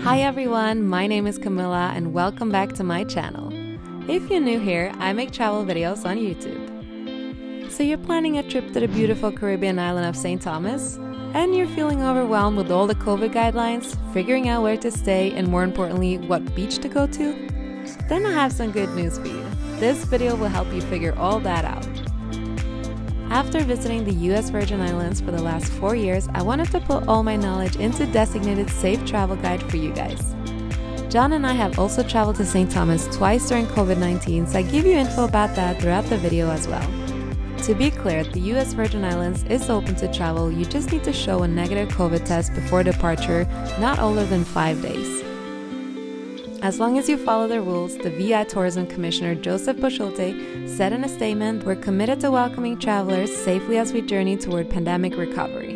Hi everyone, my name is Camilla and welcome back to my channel. If you're new here, I make travel videos on YouTube. So you're planning a trip to the beautiful Caribbean island of St. Thomas? And you're feeling overwhelmed with all the COVID guidelines, figuring out where to stay, and more importantly, what beach to go to? Then I have some good news for you. This video will help you figure all that out. After visiting the US Virgin Islands for the last 4 years, I wanted to put all my knowledge into designated safe travel guide for you guys. John and I have also traveled to St. Thomas twice during COVID-19, so I give you info about that throughout the video as well. To be clear, the US Virgin Islands is open to travel, you just need to show a negative COVID test before departure, not older than 5 days. As long as you follow the rules, the VI Tourism Commissioner Joseph Boschulte said in a statement, "We're committed to welcoming travelers safely as we journey toward pandemic recovery."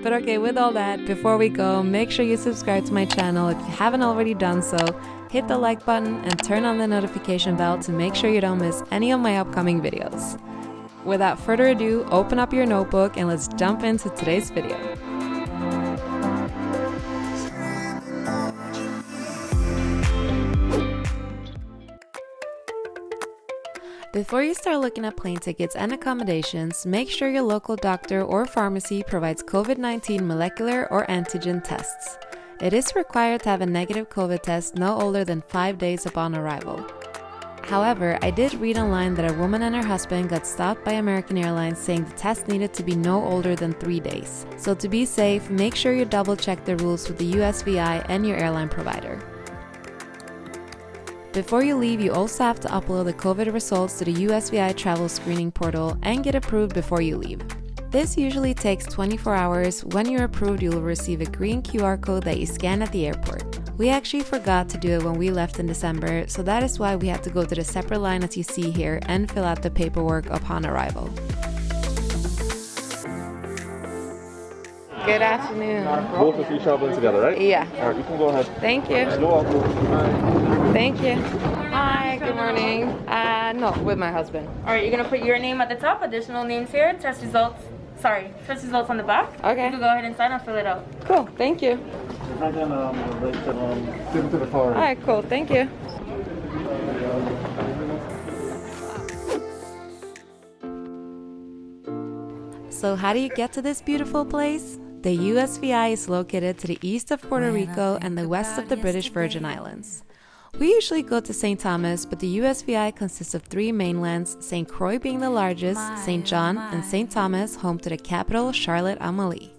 But okay, with all that, before we go, make sure you subscribe to my channel if you haven't already done so, hit the like button and turn on the notification bell to make sure you don't miss any of my upcoming videos. Without further ado, open up your notebook and let's jump into today's video. Before you start looking at plane tickets and accommodations, make sure your local doctor or pharmacy provides COVID-19 molecular or antigen tests. It is required to have a negative COVID test no older than 5 days upon arrival. However, I did read online that a woman and her husband got stopped by American Airlines saying the test needed to be no older than 3 days. So to be safe, make sure you double check the rules with the USVI and your airline provider. Before you leave, you also have to upload the COVID results to the USVI travel screening portal and get approved before you leave. This usually takes 24 hours. When you're approved, you will receive a green QR code that you scan at the airport. We actually forgot to do it when we left in December, so that is why we had to go to the separate line as you see here and fill out the paperwork upon arrival. Good afternoon. Both of you traveling together, right? Yeah. All right, you can go ahead. Thank you. You're welcome. Thank you. Hi, good morning. No, with my husband. All right, you're gonna put your name at the top, additional names here, test results on the back. Okay. You can go ahead and sign and fill it out. Cool, thank you. Give to the car. All right, cool, thank you. So how do you get to this beautiful place? The USVI is located to the east of Puerto Rico and the west of the British Virgin Islands. We usually go to St. Thomas, but the USVI consists of 3 mainlands, St. Croix being the largest, St. John, and St. Thomas, home to the capital, Charlotte Amalie.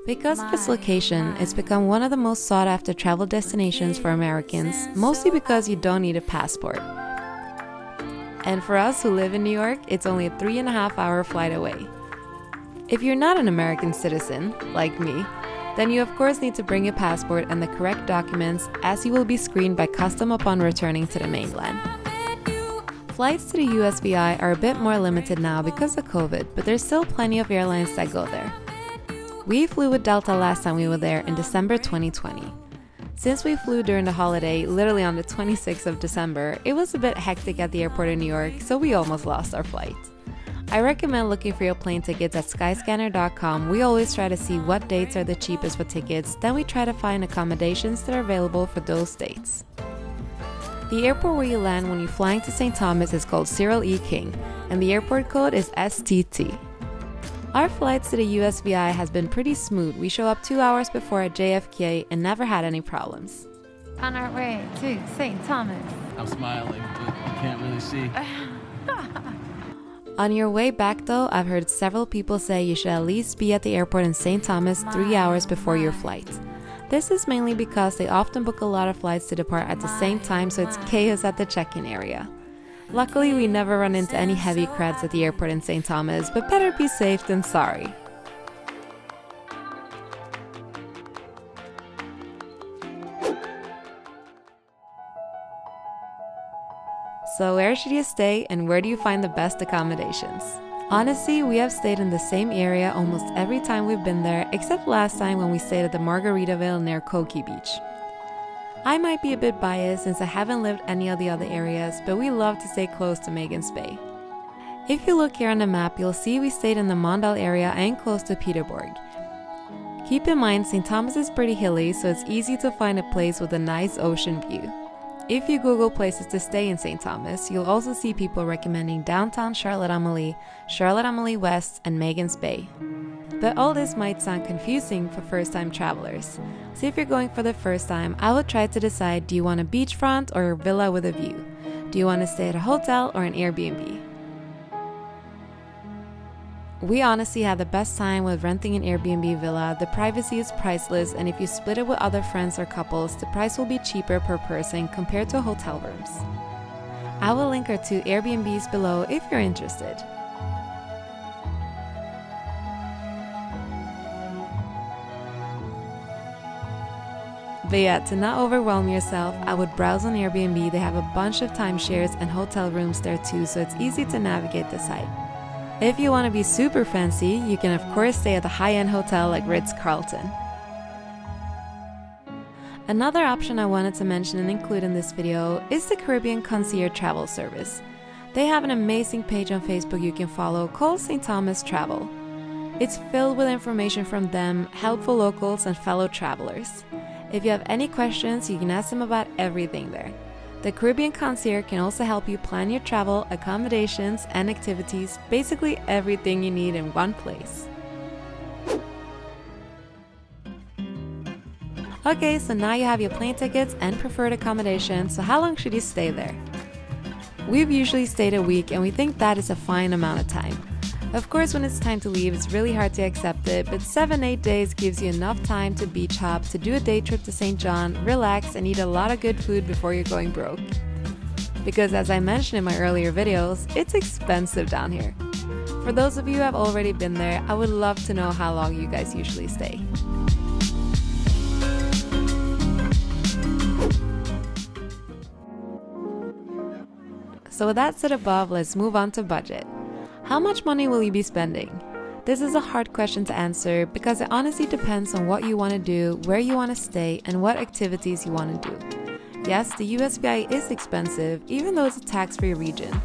Because of its location, it's become one of the most sought-after travel destinations for Americans, mostly because you don't need a passport. And for us who live in New York, it's only a 3.5-hour flight away. If you're not an American citizen, like me, then you of course need to bring a passport and the correct documents, as you will be screened by custom upon returning to the mainland. Flights to the USVI are a bit more limited now because of COVID, but there's still plenty of airlines that go there. We flew with Delta last time we were there in December 2020. Since we flew during the holiday, literally on the 26th of December, it was a bit hectic at the airport in New York, so we almost lost our flight. I recommend looking for your plane tickets at skyscanner.com. We always try to see what dates are the cheapest for tickets, then we try to find accommodations that are available for those dates. The airport where you land when you're flying to St. Thomas is called Cyril E. King, and the airport code is STT. Our flights to the USVI has been pretty smooth. We show up 2 hours before at JFK and never had any problems. On our way to St. Thomas. I'm smiling, but you can't really see. On your way back though, I've heard several people say you should at least be at the airport in St. Thomas 3 hours before your flight. This is mainly because they often book a lot of flights to depart at the same time, so it's chaos at the check-in area. Luckily, we never run into any heavy crowds at the airport in St. Thomas, but better be safe than sorry. So where should you stay and where do you find the best accommodations? Honestly, we have stayed in the same area almost every time we've been there, except last time when we stayed at the Margaritaville near Coki Beach. I might be a bit biased since I haven't lived any of the other areas, but we love to stay close to Magens Bay. If you look here on the map, you'll see we stayed in the Mondal area and close to Peterborg. Keep in mind, St. Thomas is pretty hilly, so it's easy to find a place with a nice ocean view. If you Google places to stay in St. Thomas, you'll also see people recommending downtown Charlotte-Amalie West, and Magens Bay. But all this might sound confusing for first-time travelers. So if you're going for the first time, I would try to decide, do you want a beachfront or a villa with a view? Do you want to stay at a hotel or an Airbnb? We honestly had the best time with renting an Airbnb villa. The privacy is priceless, and if you split it with other friends or couples, the price will be cheaper per person compared to hotel rooms. I will link our 2 Airbnbs below if you're interested. But yeah, to not overwhelm yourself, I would browse on Airbnb. They have a bunch of timeshares and hotel rooms there too, so it's easy to navigate the site. If you want to be super fancy, you can of course stay at a high-end hotel like Ritz-Carlton. Another option I wanted to mention and include in this video is the Caribbean Concierge Travel Service. They have an amazing page on Facebook you can follow called St. Thomas Travel. It's filled with information from them, helpful locals and fellow travelers. If you have any questions, you can ask them about everything there. The Caribbean Concierge can also help you plan your travel, accommodations, and activities, basically everything you need in one place. Okay, so now you have your plane tickets and preferred accommodation, so how long should you stay there? We've usually stayed a week, and we think that is a fine amount of time. Of course, when it's time to leave, it's really hard to accept it, but 7-8 days gives you enough time to beach hop, to do a day trip to St. John, relax, and eat a lot of good food before you're going broke. Because as I mentioned in my earlier videos, it's expensive down here. For those of you who have already been there, I would love to know how long you guys usually stay. So with that said above, let's move on to budget. How much money will you be spending? This is a hard question to answer because it honestly depends on what you want to do, where you want to stay, and what activities you want to do. Yes, the USVI is expensive, even though it's a tax-free region.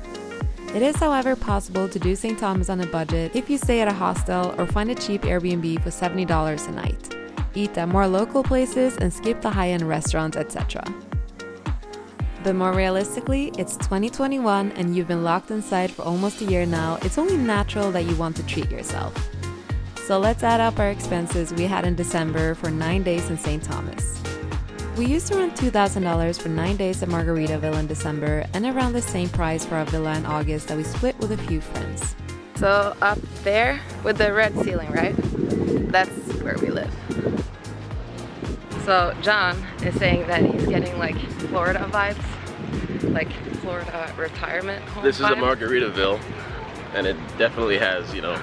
It is, however, possible to do St. Thomas on a budget if you stay at a hostel or find a cheap Airbnb for $70 a night, eat at more local places, and skip the high-end restaurants, etc. But more realistically, it's 2021 and you've been locked inside for almost a year now. It's only natural that you want to treat yourself. So let's add up our expenses we had in December for 9 days in St. Thomas. We used around $2,000 for 9 days at Margaritaville in December and around the same price for our villa in August that we split with a few friends. So up there with the red ceiling, right? That's where we live. So John is saying that he's getting like Florida vibes, like Florida retirement home This is a vibes. Margaritaville, and it definitely has, you know,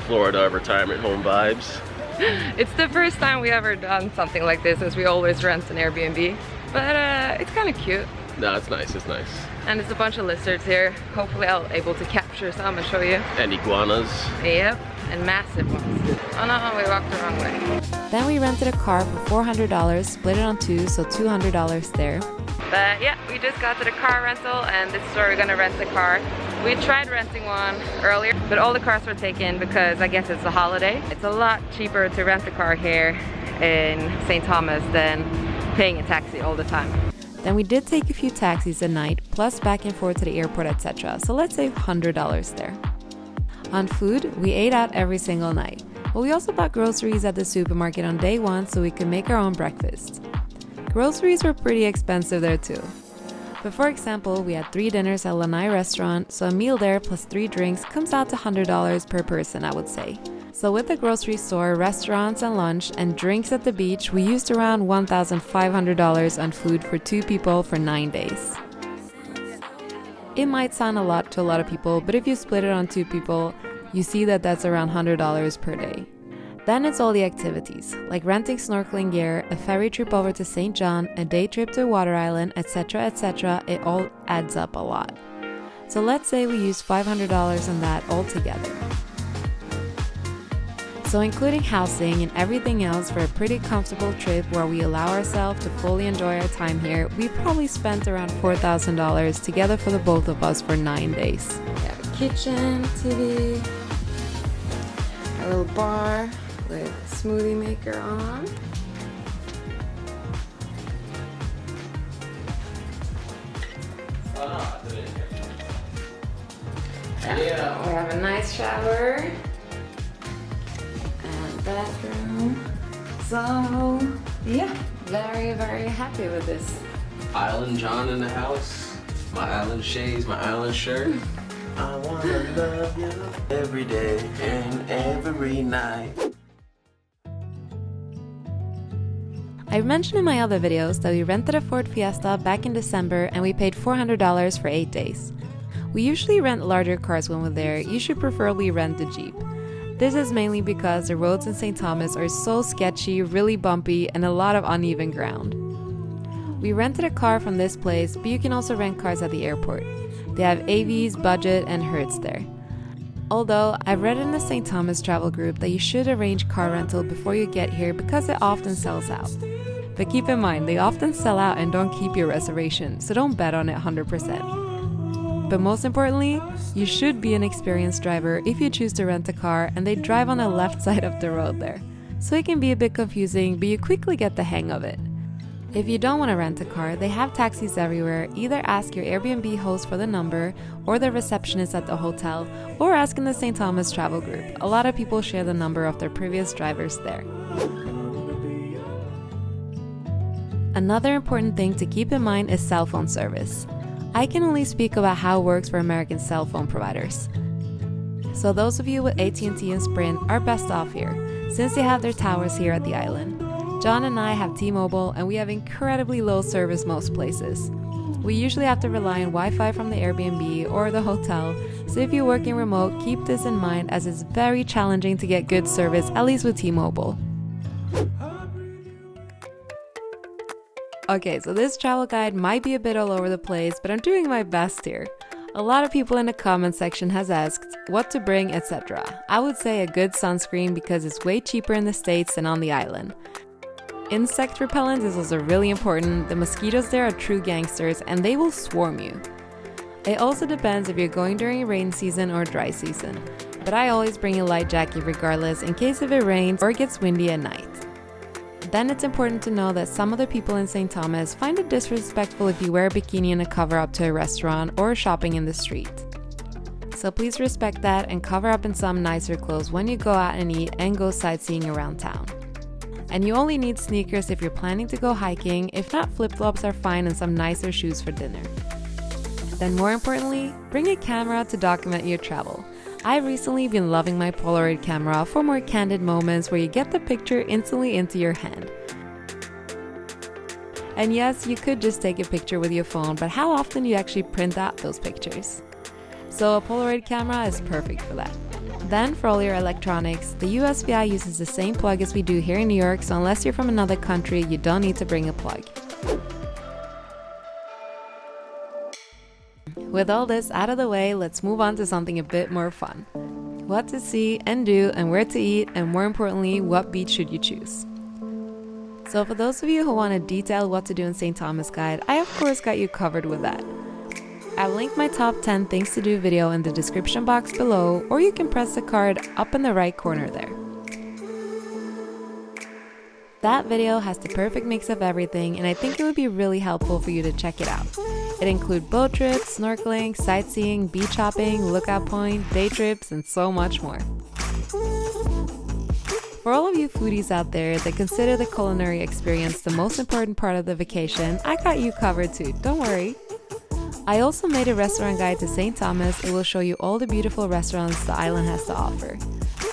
Florida retirement home vibes. It's the first time we ever done something like this, as we always rent an Airbnb. But it's kind of cute. No, it's nice, it's nice. And there's a bunch of lizards here. Hopefully I'll be able to capture some and show you. And iguanas. Yep, and massive ones. Oh no, we walked the wrong way. Then we rented a car for $400, split it on 2, so $200 there. But yeah, we just got to the car rental and this is where we're gonna rent the car. We tried renting one earlier, but all the cars were taken because I guess it's a holiday. It's a lot cheaper to rent a car here in St. Thomas than paying a taxi all the time. Then we did take a few taxis at night, plus back and forth to the airport, etc. So let's say $100 there. On food, we ate out every single night. But we also bought groceries at the supermarket on day 1 so we could make our own breakfast. Groceries were pretty expensive there too. But for example, we had 3 dinners at Lanai restaurant, so a meal there plus 3 drinks comes out to $100 per person, I would say. So with the grocery store, restaurants and lunch, and drinks at the beach, we used around $1,500 on food for 2 people for 9 days. It might sound a lot to a lot of people, but if you split it on 2 people, you see that that's around $100 per day. Then it's all the activities, like renting snorkeling gear, a ferry trip over to St. John, a day trip to a water island, etc, etc. It all adds up a lot. So let's say we use $500 on that altogether. So including housing and everything else for a pretty comfortable trip where we allow ourselves to fully enjoy our time here, we probably spent around $4,000 together for the both of us for 9 days. We have a kitchen, TV, a little bar, with smoothie maker on. Yeah, we have a nice shower and bathroom. So yeah, very, very happy with this. Island John in the house. My island shades, my island shirt. I wanna love you every day and every night. I've mentioned in my other videos that we rented a Ford Fiesta back in December and we paid $400 for 8 days. We usually rent larger cars when we're there. You should preferably rent a Jeep. This is mainly because the roads in St. Thomas are so sketchy, really bumpy, and a lot of uneven ground. We rented a car from this place, but you can also rent cars at the airport. They have AVs, Budget, and Hertz there. Although, I've read in the St. Thomas travel group that you should arrange car rental before you get here because it often sells out. But keep in mind, they often sell out and don't keep your reservation, so don't bet on it 100%. But most importantly, you should be an experienced driver if you choose to rent a car and they drive on the left side of the road there. So it can be a bit confusing, but you quickly get the hang of it. If you don't want to rent a car, they have taxis everywhere. Either ask your Airbnb host for the number or the receptionist at the hotel, or ask in the St. Thomas travel group. A lot of people share the number of their previous drivers there. Another important thing to keep in mind is cell phone service. I can only speak about how it works for American cell phone providers. So those of you with AT&T and Sprint are best off here, since they have their towers here at the island. John and I have T-Mobile and we have incredibly low service most places. We usually have to rely on Wi-Fi from the Airbnb or the hotel, so if you're working remote, keep this in mind as it's very challenging to get good service, at least with T-Mobile. Okay, so this travel guide might be a bit all over the place, but I'm doing my best here. A lot of people in the comment section has asked what to bring, etc. I would say a good sunscreen because it's way cheaper in the States than on the island. Insect repellent is also really important. The mosquitoes there are true gangsters and they will swarm you. It also depends if you're going during rain season or dry season, but I always bring a light jacket regardless in case if it rains or gets windy at night. Then it's important to know that some other people in St. Thomas find it disrespectful if you wear a bikini and a cover-up to a restaurant or shopping in the street. So please respect that and cover up in some nicer clothes when you go out and eat and go sightseeing around town. And you only need sneakers if you're planning to go hiking. If not, flip-flops are fine and some nicer shoes for dinner. Then more importantly, bring a camera to document your travel. I've recently been loving my Polaroid camera for more candid moments where you get the picture instantly into your hand. And yes, you could just take a picture with your phone, but how often do you actually print out those pictures? So a Polaroid camera is perfect for that. Then for all your electronics, the USVI uses the same plug as we do here in New York, so unless you're from another country, you don't need to bring a plug. With all this out of the way, let's move on to something a bit more fun. What to see and do and where to eat, and more importantly, what beach should you choose? So for those of you who want a detailed what to do in St. Thomas guide, I of course got you covered with that. I've linked my top 10 things to do video in the description box below, or you can press the card up in the right corner there. That video has the perfect mix of everything, and I think it would be really helpful for you to check it out. It includes boat trips, snorkeling, sightseeing, beach hopping, lookout point, day trips, and so much more. For all of you foodies out there that consider the culinary experience the most important part of the vacation, I got you covered too, don't worry. I also made a restaurant guide to St. Thomas. It will show you all the beautiful restaurants the island has to offer.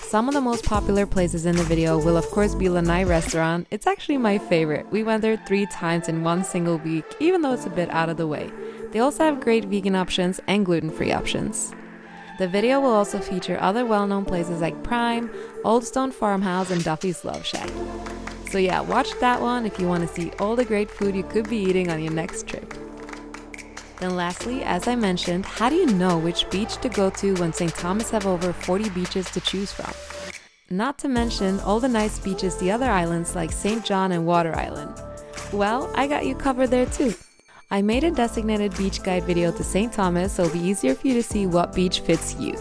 Some of the most popular places in the video will of course be Lanai restaurant. It's actually my favorite. We went there 3 times in one single week, even though it's a bit out of the way. They also have great vegan options and gluten-free options. The video will also feature other well-known places like Prime, Old Stone Farmhouse, and Duffy's Love Shack. So yeah, watch that one if you want to see all the great food you could be eating on your next trip. Then lastly, as I mentioned, how do you know which beach to go to when St. Thomas have over 40 beaches to choose from? Not to mention all the nice beaches the other islands like St. John and Water Island. Well, I got you covered there too. I made a designated beach guide video to St. Thomas, so it'll be easier for you to see what beach fits you.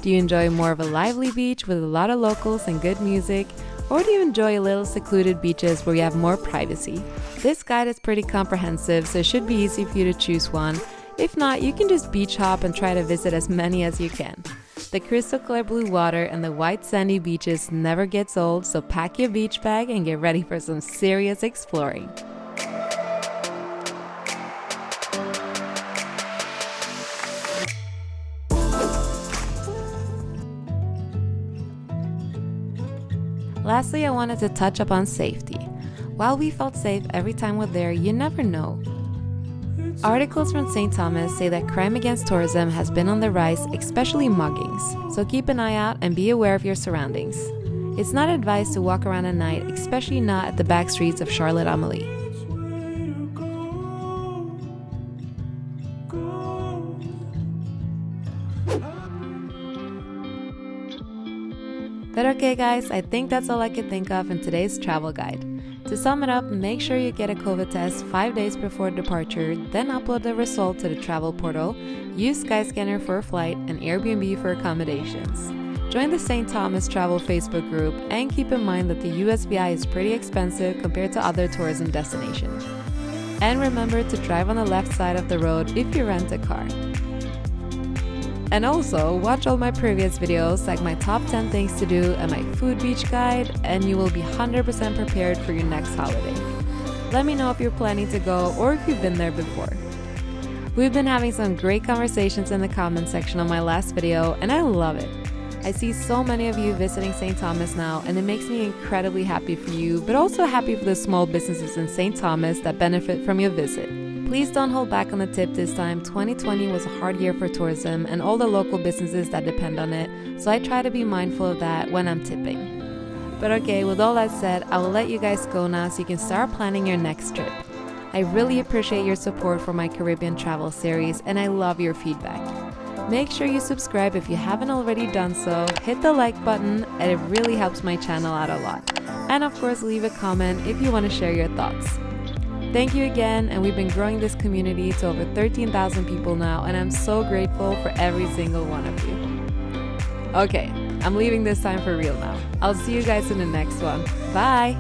Do you enjoy more of a lively beach with a lot of locals and good music? Or do you enjoy little secluded beaches where you have more privacy? This guide is pretty comprehensive, so it should be easy for you to choose one. If not, you can just beach hop and try to visit as many as you can. The crystal clear blue water and the white sandy beaches never gets old, so pack your beach bag and get ready for some serious exploring. Lastly, I wanted to touch upon safety. While we felt safe every time we're there, you never know. Articles from St. Thomas say that crime against tourism has been on the rise, especially muggings, so keep an eye out and be aware of your surroundings. It's not advised to walk around at night, especially not at the back streets of Charlotte-Amalie. But okay guys, I think that's all I could think of in today's travel guide. To sum it up, make sure you get a COVID test 5 days before departure, then upload the result to the travel portal, use Skyscanner for a flight, and Airbnb for accommodations. Join the St. Thomas Travel Facebook group, and keep in mind that the USVI is pretty expensive compared to other tourism destinations. And remember to drive on the left side of the road if you rent a car. And also, watch all my previous videos like my top 10 things to do and my food beach guide, and you will be 100% prepared for your next holiday. Let me know if you're planning to go or if you've been there before. We've been having some great conversations in the comment section on my last video, and I love it. I see so many of you visiting St. Thomas now, and it makes me incredibly happy for you, but also happy for the small businesses in St. Thomas that benefit from your visit. Please don't hold back on the tip this time. 2020 was a hard year for tourism and all the local businesses that depend on it, so I try to be mindful of that when I'm tipping. But okay, with all that said, I will let you guys go now so you can start planning your next trip. I really appreciate your support for my Caribbean travel series, and I love your feedback. Make sure you subscribe if you haven't already done so, hit the like button, and it really helps my channel out a lot. And of course, leave a comment if you want to share your thoughts. Thank you again, and we've been growing this community to over 13,000 people now, and I'm so grateful for every single one of you. Okay, I'm leaving this time for real now. I'll see you guys in the next one. Bye!